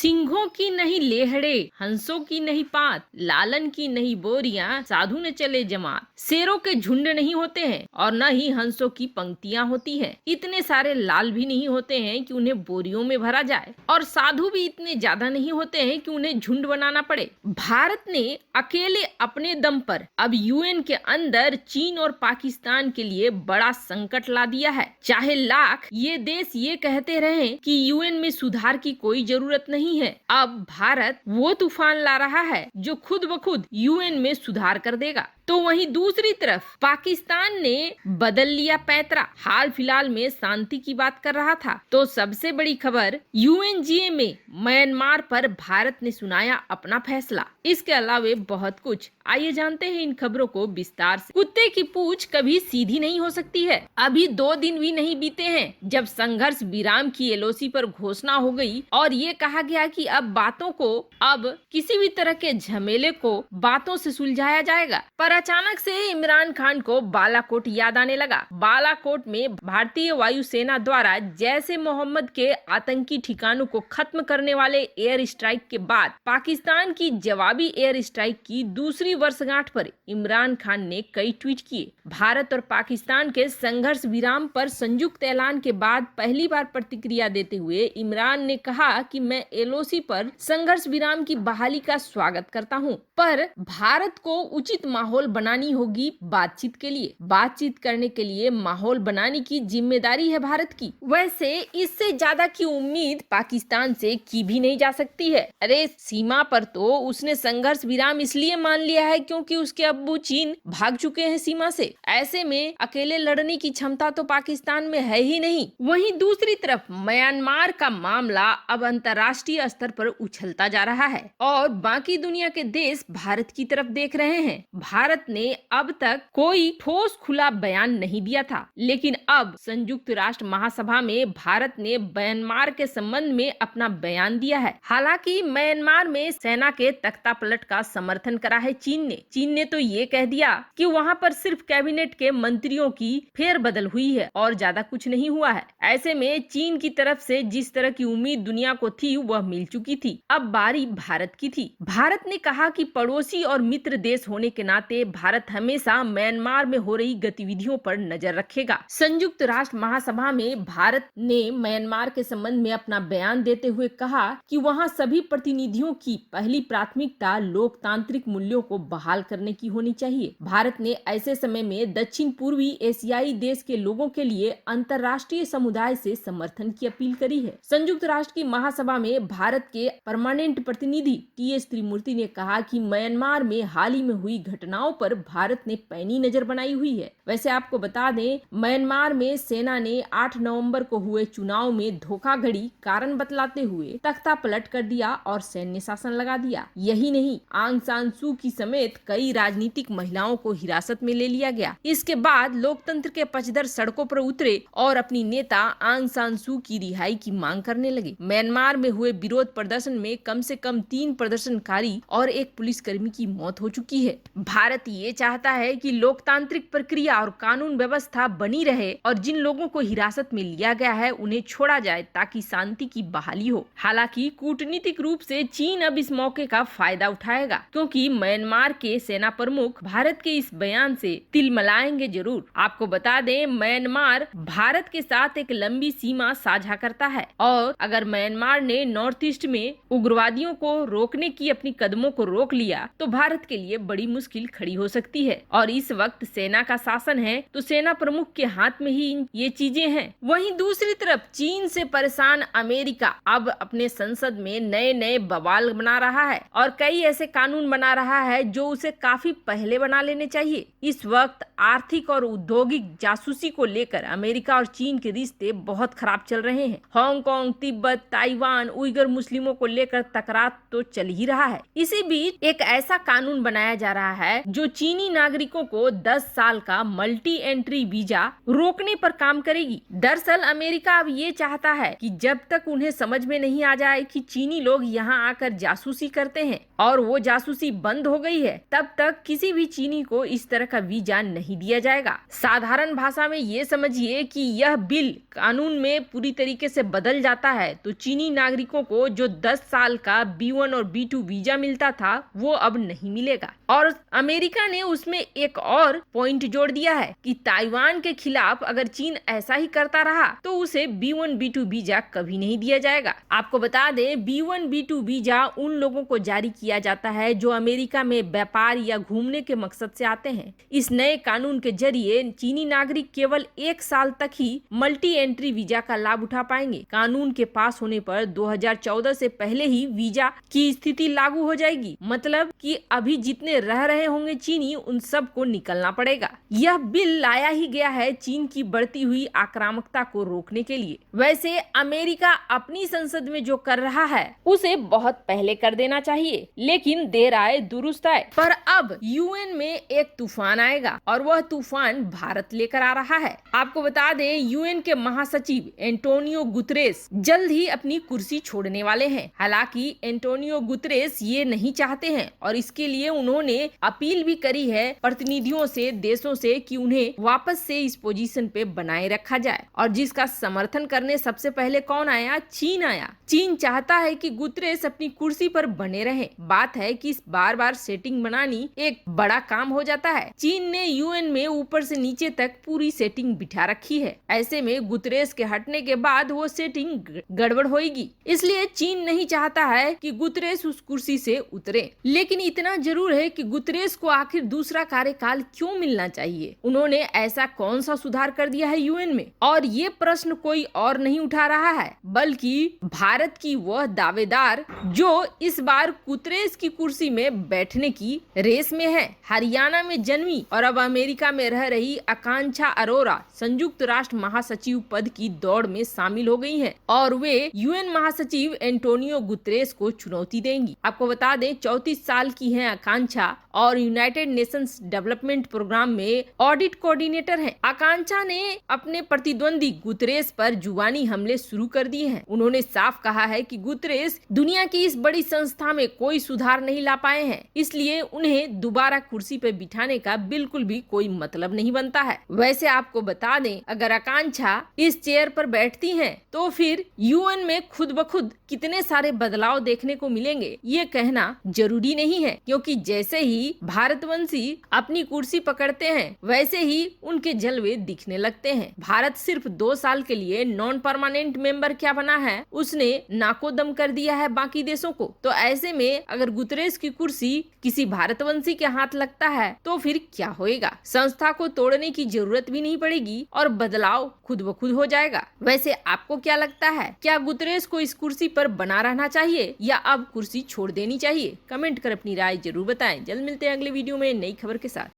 सिंहों की नहीं लेहड़े, हंसों की नहीं पात, लालन की नहीं बोरियां, साधु न चले जमात। शेरों के झुंड नहीं होते हैं और न ही हंसों की पंक्तियां होती हैं। इतने सारे लाल भी नहीं होते हैं कि उन्हें बोरियों में भरा जाए और साधु भी इतने ज्यादा नहीं होते हैं कि उन्हें झुंड बनाना पड़े। भारत ने अकेले अपने दम पर अब यूएन के अंदर चीन और पाकिस्तान के लिए बड़ा संकट ला दिया है। चाहे लाख ये देश ये कहते रहे कि यूएन में सुधार की कोई जरूरत नहीं है, अब भारत वो तूफान ला रहा है जो खुद ब खुद यूएन में सुधार कर देगा। तो वहीं दूसरी तरफ पाकिस्तान ने बदल लिया पैंतरा, हाल फिलहाल में शांति की बात कर रहा था। तो सबसे बड़ी खबर, यूएनजीए में म्यांमार पर भारत ने सुनाया अपना फैसला। इसके अलावे बहुत कुछ, आइए जानते हैं इन खबरों को विस्तार से। कुत्ते की पूंछ कभी सीधी नहीं हो सकती है। अभी 2 दिन भी नहीं बीते हैं जब संघर्ष विराम की एलओसी पर घोषणा हो गई और ये कहा गया कि अब किसी भी तरह के झमेले को बातों से सुलझाया जाएगा। पर अचानक से इमरान खान को बालाकोट याद आने लगा। बालाकोट में भारतीय वायुसेना द्वारा जैश-ए मोहम्मद के आतंकी ठिकानों को खत्म करने वाले एयर स्ट्राइक के बाद पाकिस्तान की जवाबी एयर स्ट्राइक की दूसरी वर्षगांठ पर इमरान खान ने कई ट्वीट किए। भारत और पाकिस्तान के संघर्ष विराम पर संयुक्त ऐलान के बाद पहली बार प्रतिक्रिया देते हुए इमरान ने कहा कि मैं एलओसी पर संघर्ष विराम की बहाली का स्वागत करता हूं, पर भारत को उचित माहौल बनानी होगी बातचीत के लिए। बातचीत करने के लिए माहौल बनाने की जिम्मेदारी है भारत की। वैसे इससे ज्यादा की उम्मीद पाकिस्तान से की भी नहीं जा सकती है। अरे सीमा पर तो उसने संघर्ष विराम इसलिए मान लिया है क्योंकि उसके अब्बू चीन भाग चुके हैं सीमा से। ऐसे में अकेले लड़ने की क्षमता तो पाकिस्तान में है ही नहीं। वहीं दूसरी तरफ म्यांमार का मामला अब अंतर्राष्ट्रीय स्तर पर उछलता जा रहा है और बाकी दुनिया के देश भारत की तरफ देख रहे हैं। भारत ने अब तक कोई ठोस खुला बयान नहीं दिया था, लेकिन अब संयुक्त राष्ट्र महासभा में भारत ने म्यांमार के संबंध में अपना बयान दिया है। हालांकि म्यांमार में सेना के तख्तापलट का समर्थन करा है चीन ने तो ये कह दिया कि वहां पर सिर्फ कैबिनेट के मंत्रियों की फेरबदल हुई है और ज्यादा कुछ नहीं हुआ है। ऐसे में चीन की तरफ से जिस तरह की उम्मीद दुनिया को थी वह मिल चुकी थी। अब बारी भारत की थी। भारत ने कहा कि पड़ोसी और मित्र देश होने के नाते भारत हमेशा म्यांमार में हो रही गतिविधियों पर नजर रखेगा। संयुक्त राष्ट्र महासभा में भारत ने म्यांमार के संबंध में अपना बयान देते हुए कहा कि वहां सभी प्रतिनिधियों की पहली प्राथमिकता लोकतांत्रिक मूल्यों को बहाल करने की होनी चाहिए। भारत ने ऐसे समय में दक्षिण पूर्वी एशियाई देश के लोगों के लिए अंतर्राष्ट्रीय समुदाय से समर्थन की अपील करी है। संयुक्त राष्ट्र की महासभा में भारत के परमानेंट प्रतिनिधि टी.एस. त्रिमूर्ति ने कहा कि म्यांमार में हाल ही में हुई घटनाओं पर भारत ने पैनी नजर बनाई हुई है। वैसे आपको बता दें, म्यांमार में सेना ने 8 नवंबर को हुए चुनाव में धोखाधड़ी कारण बतलाते हुए तख्ता पलट कर दिया और सैन्य शासन लगा दिया। यही नहीं, आंग सान सू की समेत कई राजनीतिक महिलाओं को हिरासत में ले लिया गया। इसके बाद लोकतंत्र के पक्षधर सड़कों पर उतरे और अपनी नेता आंग सान सू की रिहाई की मांग करने लगे। म्यांमार में हुए विरोध प्रदर्शन में कम से कम 3 प्रदर्शनकारी और 1 पुलिसकर्मी की मौत हो चुकी है। भारत ये चाहता है कि लोकतांत्रिक प्रक्रिया और कानून व्यवस्था बनी रहे और जिन लोगों को हिरासत में लिया गया है उन्हें छोड़ा जाए ताकि शांति की बहाली हो। हालांकि कूटनीतिक रूप से चीन अब इस मौके का फायदा उठाएगा, क्योंकि म्यांमार के सेना प्रमुख भारत के इस बयान से तिलमिलाएंगे जरूर। आपको बता दें, म्यांमार भारत के साथ एक लंबी सीमा साझा करता है और अगर म्यांमार ने नॉर्थ ईस्ट में उग्रवादियों को रोकने की अपनी कदमों को रोक लिया तो भारत के लिए बड़ी मुश्किल खड़ी हो सकती है। और इस वक्त सेना का शासन है तो सेना प्रमुख के हाथ में ही ये चीजें हैं। वहीं दूसरी तरफ चीन से परेशान अमेरिका अब अपने संसद में नए बवाल बना रहा है और कई ऐसे कानून बना रहा है जो उसे काफी पहले बना लेने चाहिए। इस वक्त आर्थिक और औद्योगिक जासूसी को लेकर अमेरिका और चीन के रिश्ते बहुत खराब चल रहे हैं। हांगकांग, तिब्बत, ताइवान, उइगर मुस्लिमों को लेकर तकरार तो चल ही रहा है। इसी बीच एक ऐसा कानून बनाया जा रहा है जो चीनी नागरिकों को 10 साल का मल्टी एंट्री वीजा रोकने पर काम करेगी। दरअसल अमेरिका अब ये चाहता है कि जब तक उन्हें समझ में नहीं आ जाए कि चीनी लोग यहाँ आकर जासूसी करते हैं और वो जासूसी बंद हो गई है, तब तक किसी भी चीनी को इस तरह का वीजा नहीं नहीं दिया जाएगा। साधारण भाषा में ये समझिए कि यह बिल कानून में पूरी तरीके से बदल जाता है तो चीनी नागरिकों को जो 10 साल का B1 और B2 वीजा मिलता था वो अब नहीं मिलेगा। और अमेरिका ने उसमें एक और पॉइंट जोड़ दिया है कि ताइवान के खिलाफ अगर चीन ऐसा ही करता रहा तो उसे B1 B2 वीजा कभी नहीं दिया जाएगा। आपको बता दें, B1 B2 वीजा उन लोगों को जारी किया जाता है जो अमेरिका में व्यापार या घूमने के मकसद से आते हैं। इस नए कानून के जरिए चीनी नागरिक केवल 1 साल तक ही मल्टी एंट्री वीजा का लाभ उठा पाएंगे। कानून के पास होने पर 2014 से पहले ही वीजा की स्थिति लागू हो जाएगी, मतलब कि अभी जितने रह रहे होंगे चीनी उन सब को निकलना पड़ेगा। यह बिल लाया ही गया है चीन की बढ़ती हुई आक्रामकता को रोकने के लिए। वैसे अमेरिका अपनी संसद में जो कर रहा है उसे बहुत पहले कर देना चाहिए, लेकिन देर आए दुरुस्त आए। पर अब यूएन में एक तूफान आएगा और वह तूफान भारत लेकर आ रहा है। आपको बता दें, यूएन के महासचिव एंटोनियो गुतरेस जल्द ही अपनी कुर्सी छोड़ने वाले हैं। हालांकि एंटोनियो गुतरेस ये नहीं चाहते हैं और इसके लिए उन्होंने अपील भी करी है प्रतिनिधियों से, देशों से कि उन्हें वापस से इस पोजीशन पे बनाए रखा जाए। और जिसका समर्थन करने सबसे पहले कौन आया? चीन आया। चीन चाहता है कि गुतरेस अपनी कुर्सी पर बने रहें। बात है कि बार बार सेटिंग बनानी एक बड़ा काम हो जाता है। चीन ने यूएन में ऊपर से नीचे तक पूरी सेटिंग बिठा रखी है। ऐसे में गुतरेस के हटने के बाद वो सेटिंग गड़बड़ होगी। इसलिए चीन नहीं चाहता है कि गुतरेस उस कुर्सी से उतरे। लेकिन इतना जरूर है कि गुतरेस को आखिर दूसरा कार्यकाल क्यों मिलना चाहिए? उन्होंने ऐसा कौन सा सुधार कर दिया है यूएन में? और ये प्रश्न कोई और नहीं उठा रहा है बल्कि भारत की वह दावेदार जो इस बार गुतरेस की कुर्सी में बैठने की रेस में है। हरियाणा में जन्मी और अब अमेरिका में रह रही आकांक्षा अरोरा संयुक्त राष्ट्र महासचिव पद की दौड़ में शामिल हो गई हैं और वे यूएन महासचिव एंटोनियो गुतरेस को चुनौती देंगी। आपको बता दें, 34 साल की हैं आकांक्षा और यूनाइटेड नेशंस डेवलपमेंट प्रोग्राम में ऑडिट कोऑर्डिनेटर हैं। आकांक्षा ने अपने प्रतिद्वंदी गुतरेस पर जुबानी हमले शुरू कर दिए हैं। उन्होंने साफ कहा है कि गुतरेस दुनिया की इस बड़ी संस्था में कोई सुधार नहीं ला पाए हैं, इसलिए उन्हें दोबारा कुर्सी पर बिठाने का बिल्कुल भी कोई मतलब नहीं बनता है। वैसे आपको बता दें, अगर आकांक्षा इस चेयर पर बैठती हैं, तो फिर यूएन में खुद ब खुद कितने सारे बदलाव देखने को मिलेंगे ये कहना जरूरी नहीं है, क्योंकि जैसे ही भारतवंशी अपनी कुर्सी पकड़ते हैं वैसे ही उनके जलवे दिखने लगते हैं। भारत सिर्फ 2 साल के लिए नॉन परमानेंट मेंबर क्या बना है, उसने नाकोदम कर दिया है बाकी देशों को। तो ऐसे में अगर गुतरेस की कुर्सी किसी भारतवंशी के हाथ लगता है तो फिर क्या होएगा? संस्था को तोड़ने की जरूरत भी नहीं पड़ेगी और बदलाव खुद ब खुद हो जाएगा। वैसे आपको क्या लगता है, क्या गुतरेस को इस कुर्सी पर बना रहना चाहिए या अब कुर्सी छोड़ देनी चाहिए? कमेंट कर अपनी राय जरूर बताएं। जल्द मिलते हैं अगले वीडियो में नई खबर के साथ।